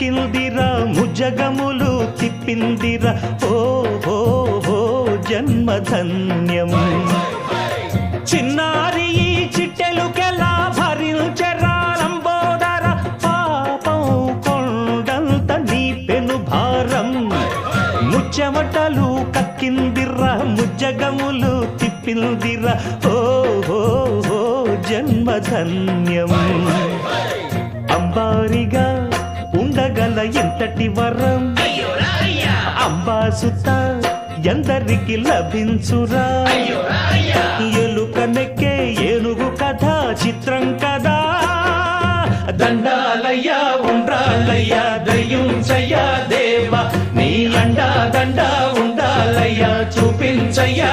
కక్కిందిరా ముజ్జగములు తిప్పిందిరా ఓ హో హో జన్మధన్యం చిన్నారి ఈ చిట్టెలుకెలా భరించరా లంబోదర పాపం కొండంత నీ పెను భారం ముచ్చెమటలు కక్కిందిరా ముజ్జగములు తిప్పిందిరా ఓ హో హో జన్మధన్యం అంబారిగా ఉండగల ఎంతటి వరం అంబాసుత ఎందరికి లభించురా ఎలుక నెక్కే ఏనుగు కథ చిత్రం కదా దండాలయ్యా ఉండ్రాలయ్యా దయ్యుంచయ్యా దేవా నీ అండా దండా ఉండాలయ్యా చూపించయ్యా